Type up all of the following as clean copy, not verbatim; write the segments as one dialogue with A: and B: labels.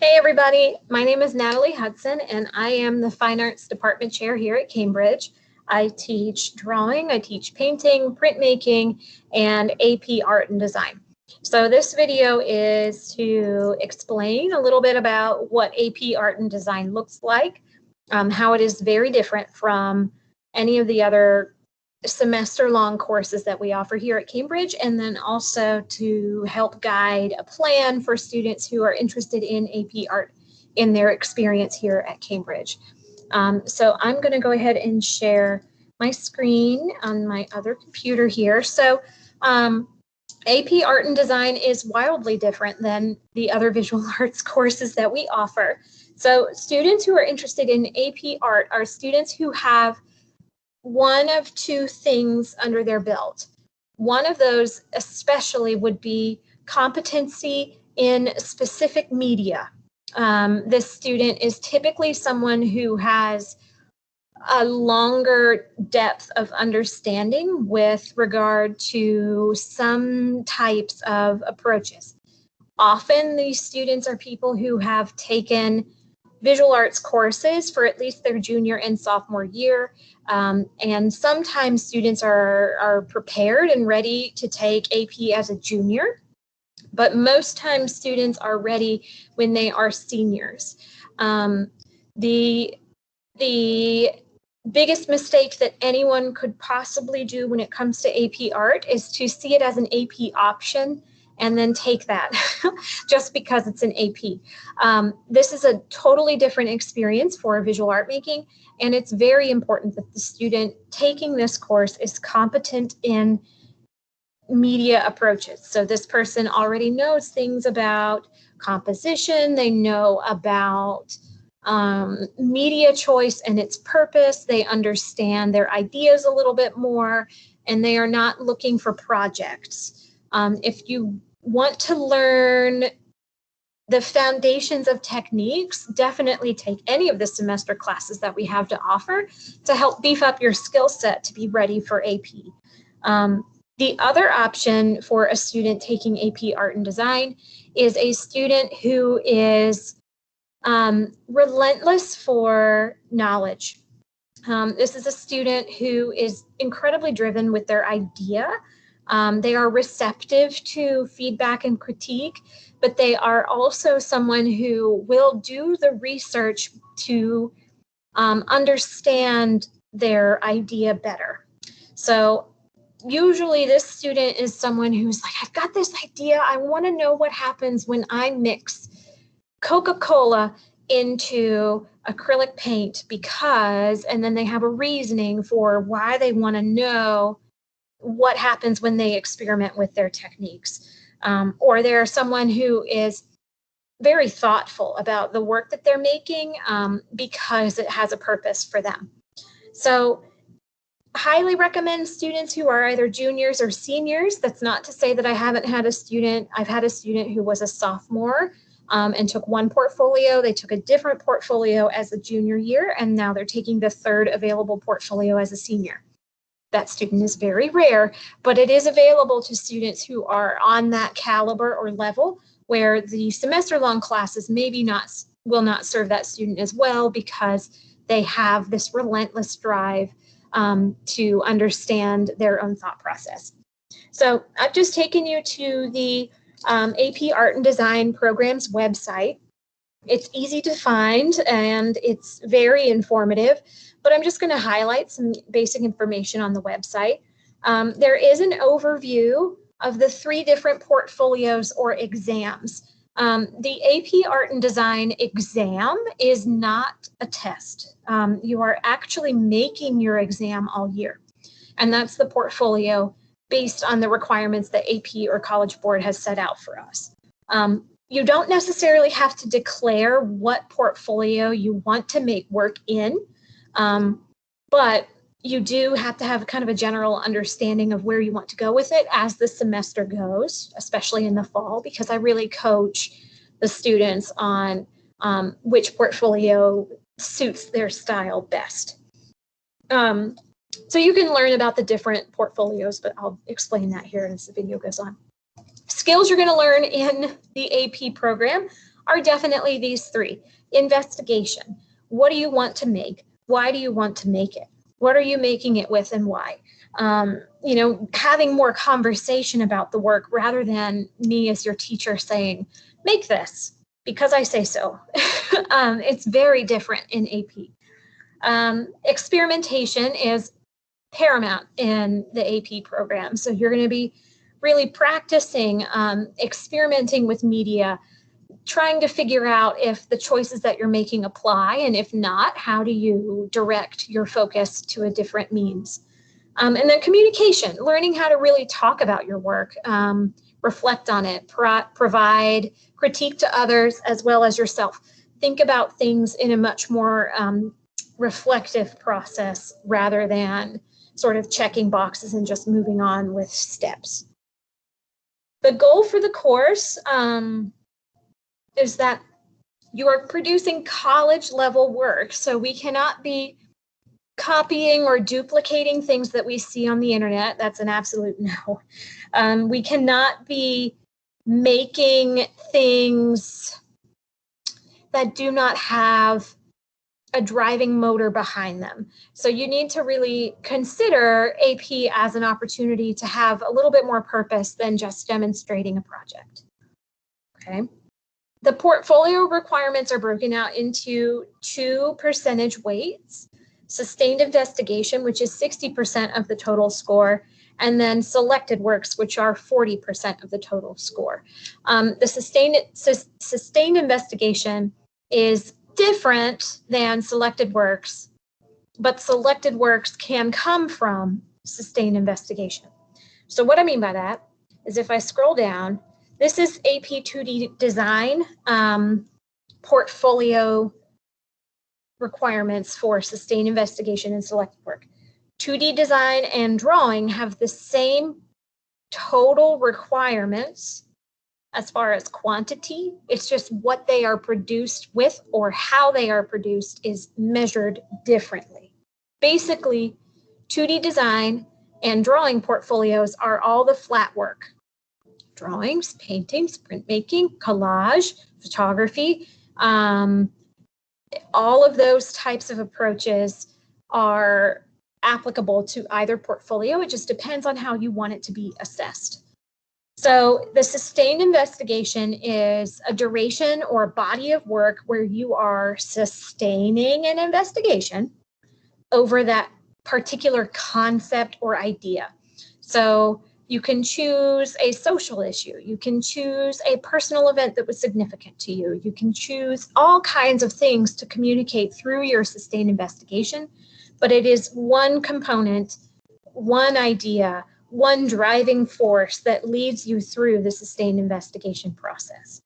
A: Hey everybody, my name is Natalie Hudson and I am the Fine Arts Department Chair here at Cambridge. I teach drawing, I teach painting, printmaking, and AP Art and Design. So this video is to explain a little bit about what AP Art and Design looks like, how it is very different from any of the other semester-long courses that we offer here at Cambridge, and then also to help guide a plan for students who are interested in AP Art in their experience here at Cambridge. So I'm going to go ahead and share my screen on my other computer here. So AP Art and Design is wildly different than the other visual arts courses that we offer. So students who are interested in AP Art are students who have one of two things under their belt. One of those especially would be competency in specific media. This student is typically someone who has a longer depth of understanding with regard to some types of approaches. Often these students are people who have taken visual arts courses for at least their junior and sophomore year. And sometimes students are prepared and ready to take AP as a junior, but most times students are ready when they are seniors. The biggest mistake that anyone could possibly do when it comes to AP Art is to see it as an AP option and then take that just because it's an AP. This is a totally different experience for visual art making, and it's very important that the student taking this course is competent in media approaches. So this person already knows things about composition, they know about media choice and its purpose, they understand their ideas a little bit more, and they are not looking for projects. If you want to learn the foundations of techniques, definitely take any of the semester classes that we have to offer to help beef up your skill set to be ready for AP. The other option for a student taking AP Art and Design is a student who is relentless for knowledge. This is a student who is incredibly driven with their idea. They are receptive to feedback and critique, but they are also someone who will do the research to understand their idea better. So usually this student is someone who's like, I've got this idea. I want to know what happens when I mix Coca-Cola into acrylic paint because, and then they have a reasoning for why they want to know what happens when they experiment with their techniques. Or they're someone who is very thoughtful about the work that they're making because it has a purpose for them. So highly recommend students who are either juniors or seniors. That's not to say that I haven't had a student. I've had a student who was a sophomore and took one portfolio. They took a different portfolio as a junior year, and now they're taking the third available portfolio as a senior. That student is very rare, but it is available to students who are on that caliber or level where the semester-long classes maybe will not serve that student as well because they have this relentless drive to understand their own thought process. So I've just taken you to the AP Art and Design Programs website. It's easy to find and it's very informative, but I'm just going to highlight some basic information on the website. There is an overview of the 3 different portfolios or exams. The AP Art and Design exam is not a test. You are actually making your exam all year, and that's the portfolio based on the requirements that AP or College Board has set out for us. You don't necessarily have to declare what portfolio you want to make work in, but you do have to have kind of a general understanding of where you want to go with it as the semester goes, especially in the fall, because I really coach the students on which portfolio suits their style best. So you can learn about the different portfolios, but I'll explain that here as the video goes on. Skills you're going to learn in the AP program are definitely these three. Investigation. What do you want to make? Why do you want to make it? What are you making it with and why? You know, having more conversation about the work rather than me as your teacher saying, make this because I say so. It's very different in AP. Experimentation is paramount in the AP program. So you're going to be really practicing experimenting with media, trying to figure out if the choices that you're making apply, and if not, how do you direct your focus to a different means? And then communication, learning how to really talk about your work, reflect on it, provide critique to others as well as yourself. Think about things in a much more reflective process rather than sort of checking boxes and just moving on with steps. The goal for the course is that you are producing college level work. So we cannot be copying or duplicating things that we see on the internet. That's an absolute no. We cannot be making things that do not have a driving motor behind them. So you need to really consider AP as an opportunity to have a little bit more purpose than just demonstrating a project. Okay. The portfolio requirements are broken out into 2 percentage weights: sustained investigation, which is 60% of the total score, and then selected works, which are 40% of the total score. The sustained investigation is different than selected works, but selected works can come from sustained investigation. So what I mean by that is if I scroll down, this is AP 2D design portfolio requirements for sustained investigation and selected work. 2D design and drawing have the same total requirements as far as quantity. It's just what they are produced with or how they are produced is measured differently. Basically, 2D design and drawing portfolios are all the flat work. Drawings, paintings, printmaking, collage, photography, all of those types of approaches are applicable to either portfolio. It just depends on how you want it to be assessed. So the sustained investigation is a duration or body of work where you are sustaining an investigation over that particular concept or idea. So you can choose a social issue. You can choose a personal event that was significant to you. You can choose all kinds of things to communicate through your sustained investigation, but it is one component, one idea, one driving force that leads you through the sustained investigation process.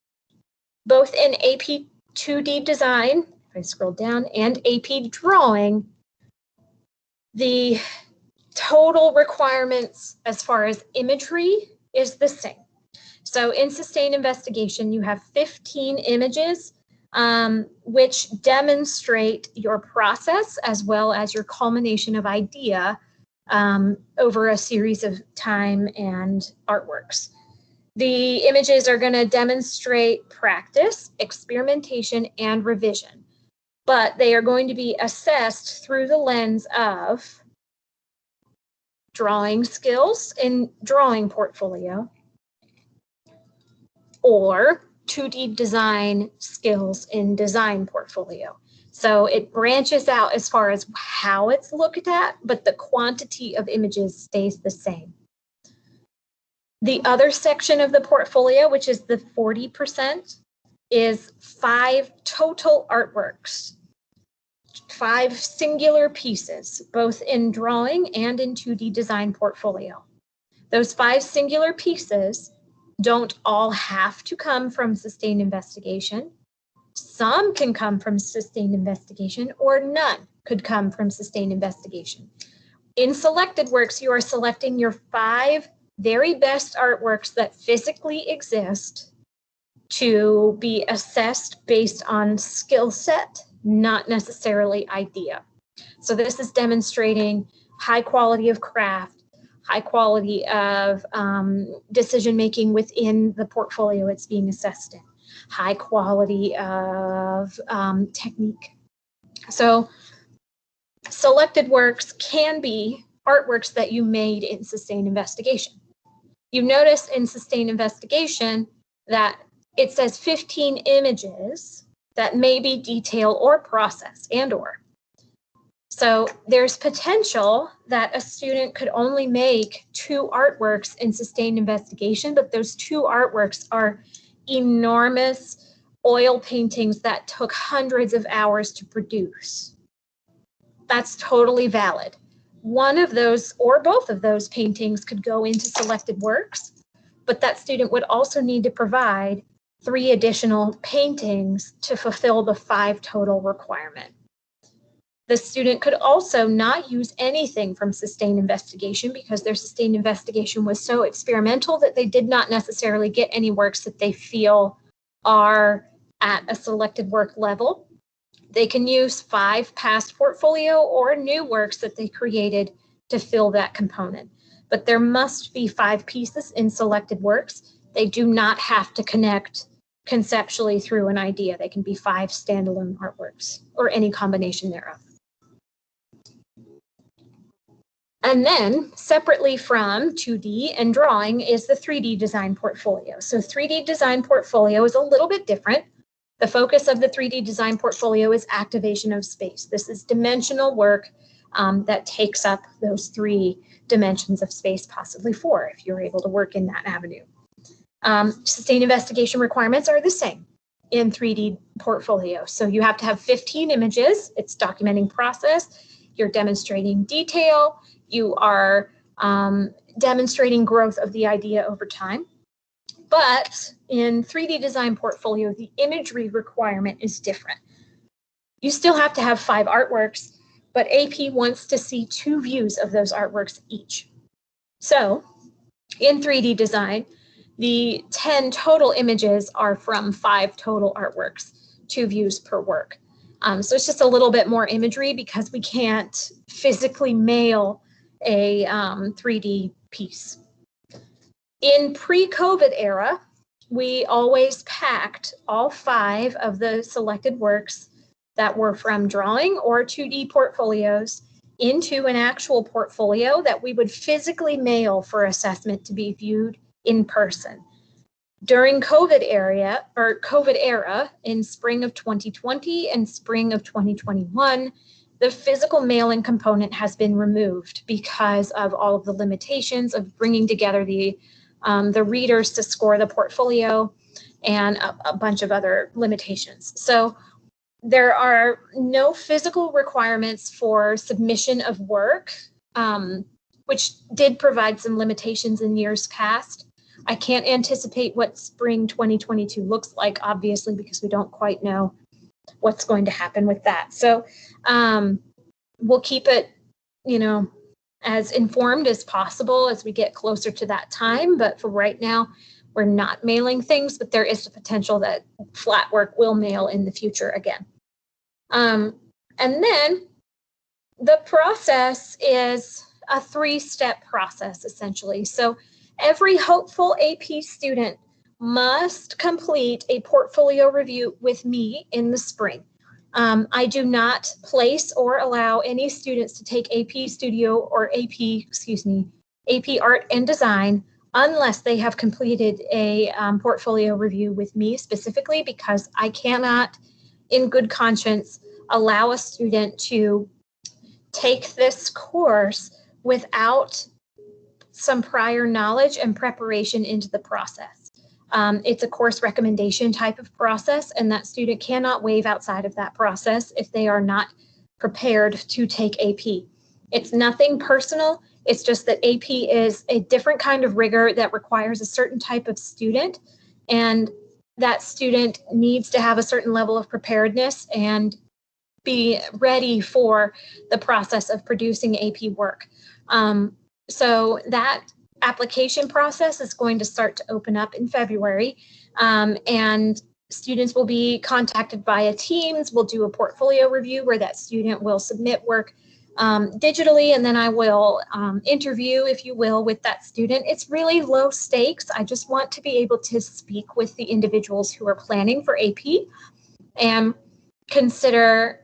A: Both in AP 2D design, if I scroll down, and AP drawing, the total requirements as far as imagery is the same. So in sustained investigation, you have 15 images which demonstrate your process as well as your culmination of idea over a series of time and artworks. The images are going to demonstrate practice, experimentation, and revision, but they are going to be assessed through the lens of drawing skills in drawing portfolio or 2D design skills in design portfolio. So it branches out as far as how it's looked at, but the quantity of images stays the same. The other section of the portfolio, which is the 40%, is 5 total artworks, 5 singular pieces, both in drawing and in 2D design portfolio. Those 5 singular pieces don't all have to come from sustained investigation. Some can come from sustained investigation, or none could come from sustained investigation. In selected works, you are selecting your 5 very best artworks that physically exist to be assessed based on skill set, not necessarily idea. So this is demonstrating high quality of craft, high quality of decision-making within the portfolio it's being assessed in. high quality of technique. So selected works can be artworks that you made in sustained investigation. You notice in sustained investigation that it says 15 images that may be detail or process and/or. So there's potential that a student could only make 2 artworks in sustained investigation, but those 2 artworks are enormous oil paintings that took hundreds of hours to produce. That's totally valid. One of those or both of those paintings could go into selected works, but that student would also need to provide 3 additional paintings to fulfill the 5 total requirement. The student could also not use anything from sustained investigation because their sustained investigation was so experimental that they did not necessarily get any works that they feel are at a selected work level. They can use 5 past portfolio or new works that they created to fill that component. But there must be 5 pieces in selected works. They do not have to connect conceptually through an idea. They can be 5 standalone artworks or any combination thereof. And then separately from 2D and drawing is the 3D design portfolio. So 3D design portfolio is a little bit different. The focus of the 3D design portfolio is activation of space. This is dimensional work that takes up those 3 dimensions of space, possibly 4, if you're able to work in that avenue. Sustained investigation requirements are the same in 3D portfolio. So you have to have 15 images. It's documenting process. You're demonstrating detail. You are demonstrating growth of the idea over time. But in 3D design portfolio, the imagery requirement is different. You still have to have 5 artworks, but AP wants to see 2 views of those artworks each. So in 3D design, the 10 total images are from 5 total artworks, 2 views per work. So it's just a little bit more imagery because we can't physically mail a 3D piece. In pre-COVID era, we always packed all 5 of the selected works that were from drawing or 2D portfolios into an actual portfolio that we would physically mail for assessment to be viewed in person. During COVID era in spring of 2020 and spring of 2021, the physical mailing component has been removed because of all of the limitations of bringing together the readers to score the portfolio and a bunch of other limitations. So there are no physical requirements for submission of work, which did provide some limitations in years past. I can't anticipate what spring 2022 looks like, obviously, because we don't quite know what's going to happen with that. So we'll keep it, as informed as possible as we get closer to that time. But for right now, we're not mailing things, but there is the potential that flat work will mail in the future again. And then the process is a 3-step process, essentially. So every hopeful AP student must complete a portfolio review with me in the spring. I do not place or allow any students to take AP Studio or AP Art and Design unless they have completed a portfolio review with me specifically, because I cannot, in good conscience, allow a student to take this course without some prior knowledge and preparation into the process. It's a course recommendation type of process, and that student cannot waive outside of that process if they are not prepared to take AP. It's nothing personal. It's just that AP is a different kind of rigor that requires a certain type of student, and that student needs to have a certain level of preparedness and be ready for the process of producing AP work. So that application process is going to start to open up in February, and students will be contacted via Teams. We'll do a portfolio review where that student will submit work digitally, and then I will interview, if you will, with that student. It's really low stakes. I just want to be able to speak with the individuals who are planning for AP and consider,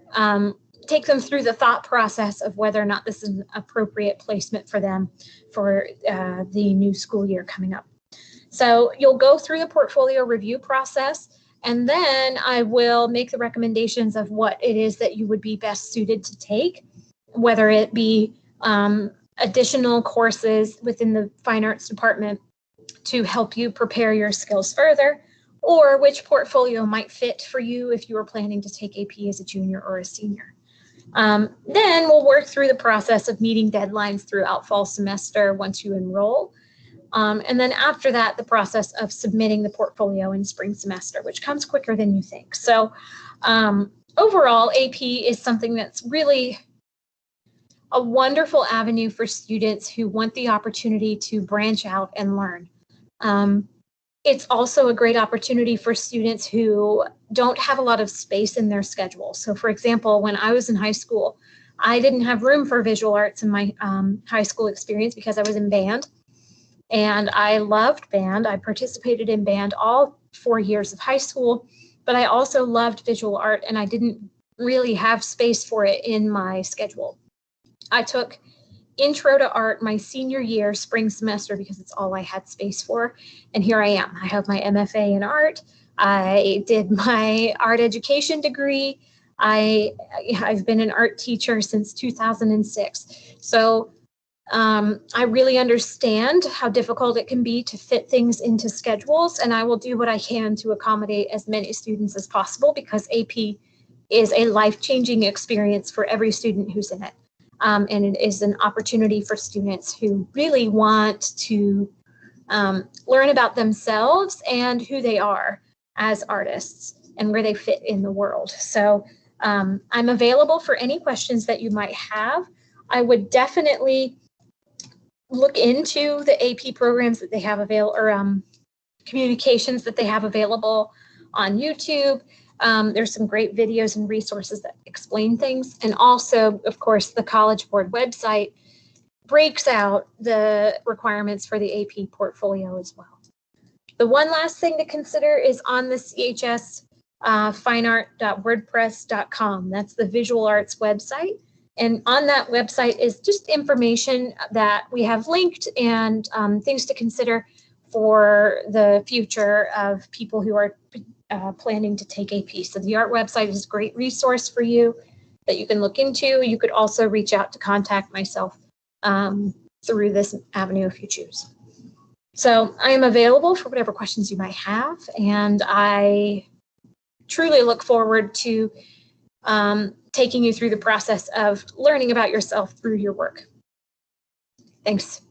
A: take them through the thought process of whether or not this is an appropriate placement for them for the new school year coming up. So you'll go through the portfolio review process, and then I will make the recommendations of what it is that you would be best suited to take, whether it be additional courses within the fine arts department to help you prepare your skills further, or which portfolio might fit for you if you are planning to take AP as a junior or a senior. Then we'll work through the process of meeting deadlines throughout fall semester once you enroll. And then after that, the process of submitting the portfolio in spring semester, which comes quicker than you think. So overall, AP is something that's really a wonderful avenue for students who want the opportunity to branch out and learn. It's also a great opportunity for students who don't have a lot of space in their schedule. So for example, when I was in high school, I didn't have room for visual arts in my high school experience because I was in band. And I loved band. I participated in band all 4 years of high school, but I also loved visual art, and I didn't really have space for it in my schedule. I took Intro to Art my senior year, spring semester, because it's all I had space for. And here I am. I have my MFA in art. I did my art education degree. I've been an art teacher since 2006. So I really understand how difficult it can be to fit things into schedules, and I will do what I can to accommodate as many students as possible, because AP is a life-changing experience for every student who's in it. And it is an opportunity for students who really want to learn about themselves and who they are as artists and where they fit in the world. So I'm available for any questions that you might have. I would definitely look into the AP programs that they have available, or communications that they have available on YouTube. There's some great videos and resources that explain things. And also, of course, the College Board website breaks out the requirements for the AP portfolio as well. The one last thing to consider is on the CHS fineart.wordpress.com. That's the visual arts website. And on that website is just information that we have linked and things to consider for the future of people who are planning to take AP. So the art website is a great resource for you that you can look into. You could also reach out to contact myself through this avenue if you choose. So I am available for whatever questions you might have, and I truly look forward to taking you through the process of learning about yourself through your work. Thanks.